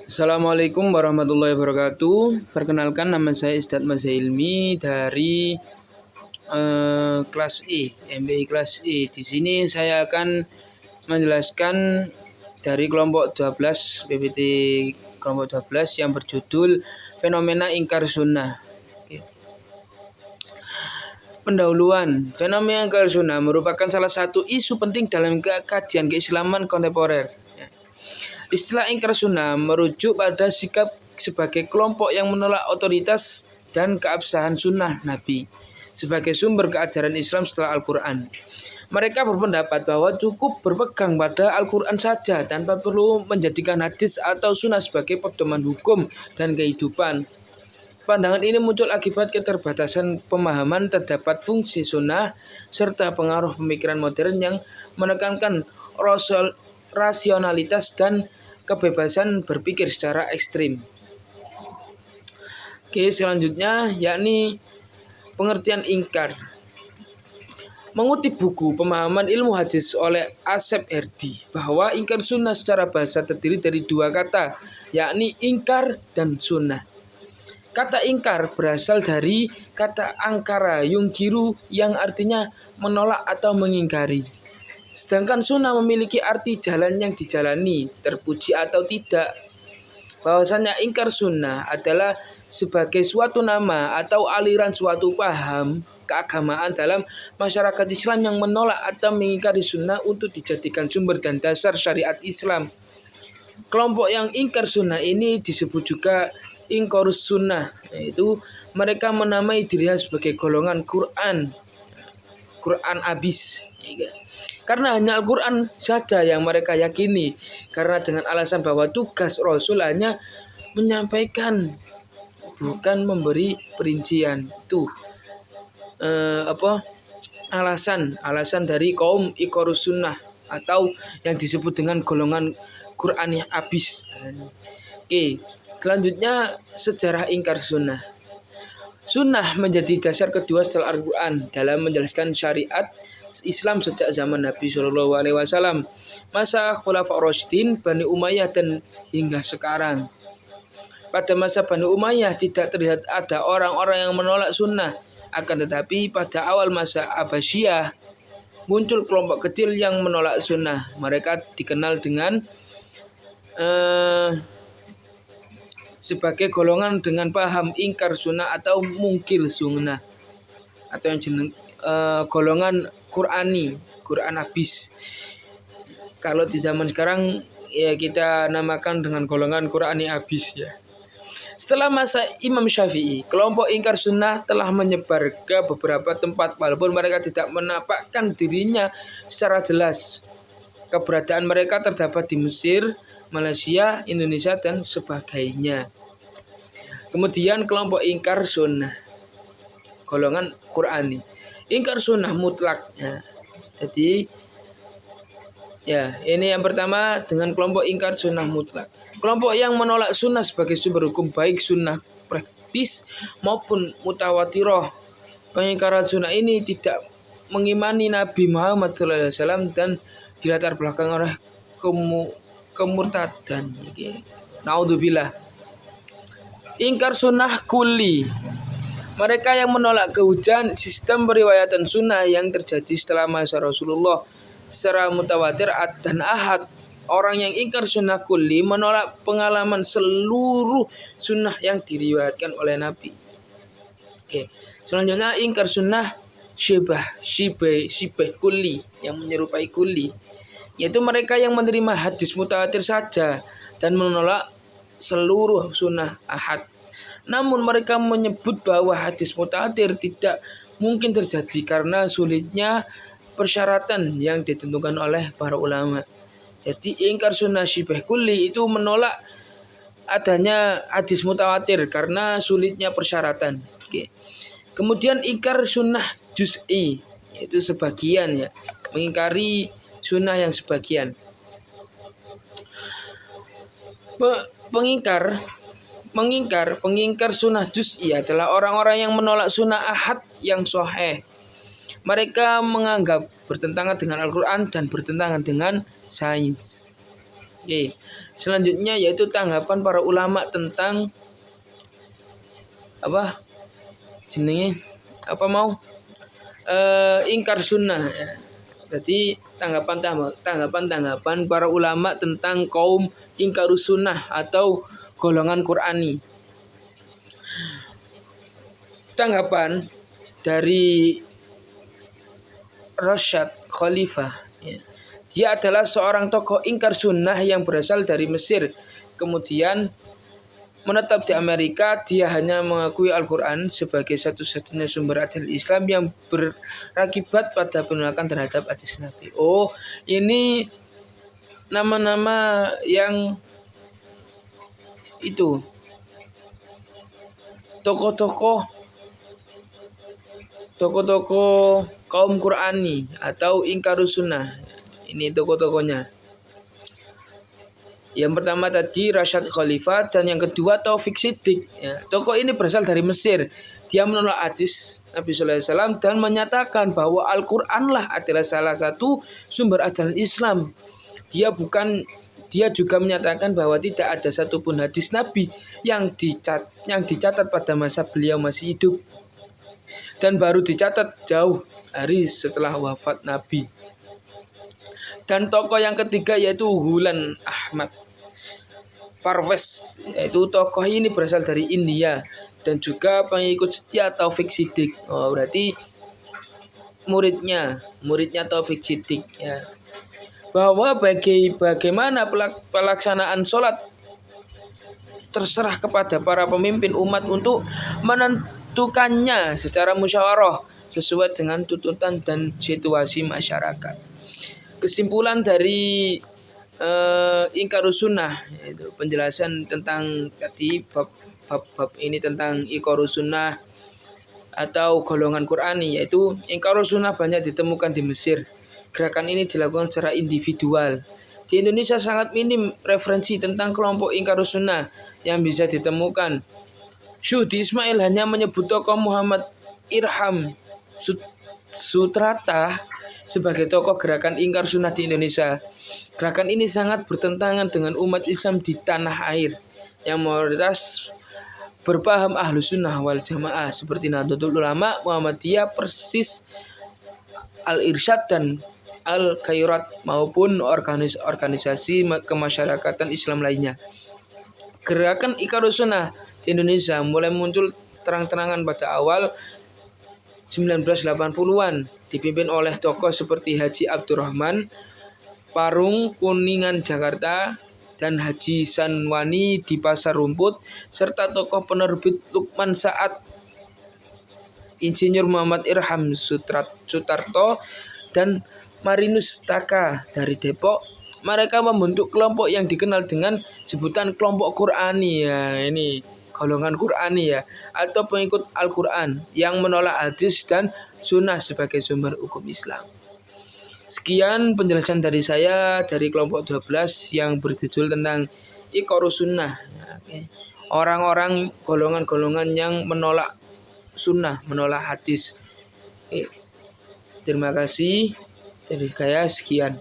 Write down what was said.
Assalamualaikum warahmatullahi wabarakatuh. Perkenalkan, nama saya Istad Mazailmi dari kelas E, MBI kelas E. Di sini saya akan menjelaskan dari kelompok 12 PPT kelompok 12 yang berjudul Fenomena Ingkar Sunnah. Pendahuluan, fenomena ingkar sunnah merupakan salah satu isu penting dalam kajian keislaman kontemporer. Istilah ingkar sunnah merujuk pada sikap sebagai kelompok yang menolak otoritas dan keabsahan sunnah Nabi sebagai sumber keajaran Islam setelah Al-Quran. Mereka berpendapat bahwa cukup berpegang pada Al-Quran saja tanpa perlu menjadikan hadis atau sunnah sebagai pedoman hukum dan kehidupan. Pandangan ini muncul akibat keterbatasan pemahaman terdapat fungsi sunnah serta pengaruh pemikiran modern yang menekankan rasionalitas dan kebebasan berpikir secara ekstrim. Oke, selanjutnya yakni pengertian ingkar. Mengutip buku Pemahaman Ilmu Hadis oleh Asep Herdi bahwa ingkar sunnah secara bahasa terdiri dari dua kata, yakni ingkar dan sunnah. Kata ingkar berasal dari kata angkara yungkiru yang artinya menolak atau mengingkari. Sedangkan sunnah memiliki arti jalan yang dijalani, terpuji atau tidak. Bahwasanya ingkar sunnah adalah sebagai suatu nama atau aliran suatu paham keagamaan dalam masyarakat Islam yang menolak atau mengingkari sunnah untuk dijadikan sumber dan dasar syariat Islam. Kelompok yang ingkar sunnah ini disebut juga ingkarus sunnah, yaitu mereka menamai dirinya sebagai golongan Quran abis. Karena hanya Al-Quran saja yang mereka yakini, karena dengan alasan bahwa tugas Rasul hanya menyampaikan, bukan memberi perincian. Itu alasan dari kaum ingkarus sunnah atau yang disebut dengan golongan Quran abis. Oke. Selanjutnya, sejarah ingkar sunnah. Sunnah menjadi dasar kedua setelah Al-Quran dalam menjelaskan syariat Islam sejak zaman Nabi SAW, masa Khulafaur Rasyidin, Bani Umayyah dan hingga sekarang. Pada masa Bani Umayyah tidak terlihat ada orang-orang yang menolak sunnah, akan tetapi pada awal masa Abbasiyah muncul kelompok kecil yang menolak sunnah. Mereka dikenal dengan sebagai golongan dengan paham ingkar sunnah atau mungkir sunnah, atau yang golongan Quran habis. Kalau di zaman sekarang ya kita namakan dengan golongan Qurani habis ya. Setelah masa Imam Syafi'i, kelompok ingkar sunnah telah menyebar ke beberapa tempat walaupun mereka tidak menampakkan dirinya secara jelas. Keberadaan mereka terdapat di Mesir, Malaysia, Indonesia, dan sebagainya. Kemudian kelompok ingkar sunnah, golongan Qurani. Ingkar sunnah mutlak. Jadi ini yang pertama dengan kelompok ingkar sunnah mutlak. Kelompok yang menolak sunnah sebagai sumber hukum baik sunnah praktis maupun mutawatiroh. Pengingkaran sunnah ini tidak mengimani Nabi Muhammad SAW dan dilatar belakang oleh kemurtadan. Naudzubillah. Ingkar sunnah kulli. Mereka yang menolak kehujan sistem periwayatan sunnah yang terjadi setelah masa Rasulullah secara mutawatir dan ahad. Orang yang ingkar sunnah kulli menolak pengalaman seluruh sunnah yang diriwayatkan oleh Nabi. Oke. Selanjutnya ingkar sunnah syibah kulli, yang menyerupai kulli, yaitu mereka yang menerima hadis mutawatir saja dan menolak seluruh sunnah ahad. Namun mereka menyebut bahwa hadis mutawatir tidak mungkin terjadi karena sulitnya persyaratan yang ditentukan oleh para ulama. Jadi ingkar sunnah syibah kulli itu menolak adanya hadis mutawatir karena sulitnya persyaratan. Oke. Kemudian ingkar sunnah juz'i, yaitu sebagian ya, mengingkari sunnah yang sebagian. Pengingkar sunnah juz'i adalah orang-orang yang menolak sunnah ahad yang sahih. Mereka menganggap bertentangan dengan Al-Quran dan bertentangan dengan sains. Selanjutnya yaitu tanggapan para ulama tentang apa jenenge apa mau ingkar sunnah. Jadi tanggapan para ulama tentang kaum ingkar sunnah atau golongan Qur'ani. Tanggapan dari Rashad Khalifah, ya. Dia adalah seorang tokoh ingkar sunnah yang berasal dari Mesir. Kemudian menetap di Amerika. Dia hanya mengakui Al-Quran sebagai satu-satunya sumber ajaran Islam yang berakibat pada penolakan terhadap hadis Nabi. Oh, ini nama-nama yang itu tokoh-tokoh kaum Qur'ani atau ingkarus sunnah. Ini tokoh-tokohnya. Yang pertama tadi Rashad Khalifah dan yang kedua Taufik Siddiq. Ya, tokoh ini berasal dari Mesir. Dia menolak hadis Nabi Sallallahu Alaihi Wasallam dan menyatakan bahwa Al-Quranlah adalah salah satu sumber ajaran Islam. Dia juga menyatakan bahwa tidak ada satupun hadis Nabi yang dicatat pada masa beliau masih hidup dan baru dicatat jauh hari setelah wafat Nabi. Dan tokoh yang ketiga yaitu Ghulam Ahmad Parvez, yaitu tokoh ini berasal dari India dan juga pengikut setia Taufik Siddiq. Oh, berarti muridnya Taufik Siddiq, ya. Bahwa bagaimana pelaksanaan sholat terserah kepada para pemimpin umat untuk menentukannya secara musyawarah sesuai dengan tuntutan dan situasi masyarakat. Kesimpulan dari ingkarus sunnah, yaitu penjelasan tentang tadi bab ini tentang ingkarus sunnah atau golongan Qur'ani, yaitu ingkarus sunnah banyak ditemukan di Mesir. Gerakan ini dilakukan secara individual. Di Indonesia sangat minim referensi tentang kelompok ingkarus sunnah yang bisa ditemukan. Syuhdi Ismail hanya menyebut tokoh Muhammad Irham Sutrata sebagai tokoh gerakan ingkar sunnah di Indonesia. Gerakan ini sangat bertentangan dengan umat Islam di tanah air yang mayoritas berpaham Ahlus Sunnah wal Jamaah seperti Nahdlatul Ulama, Muhammadiyah, Persis, Al-Irsyad dan Al-Khairat maupun organisasi kemasyarakatan Islam lainnya. Gerakan ingkarus sunnah di Indonesia mulai muncul terang-terangan pada awal 1980-an, dipimpin oleh tokoh seperti Haji Abdurrahman Parung Kuningan Jakarta dan Haji Sanwani di Pasar Rumput, serta tokoh penerbit Lukman Saad, Insinyur Muhammad Irham Sutarto dan Marinus Taka dari Depok. Mereka membentuk kelompok yang dikenal dengan sebutan kelompok Qur'ani, ya, ini golongan Qur'ani, ya, atau pengikut Al-Quran yang menolak hadis dan sunnah sebagai sumber hukum Islam. Sekian penjelasan dari saya dari kelompok 12 yang berjudul tentang ingkarus sunnah. Orang-orang golongan-golongan yang menolak sunnah, menolak hadis. Terima kasih dari saya, sekian.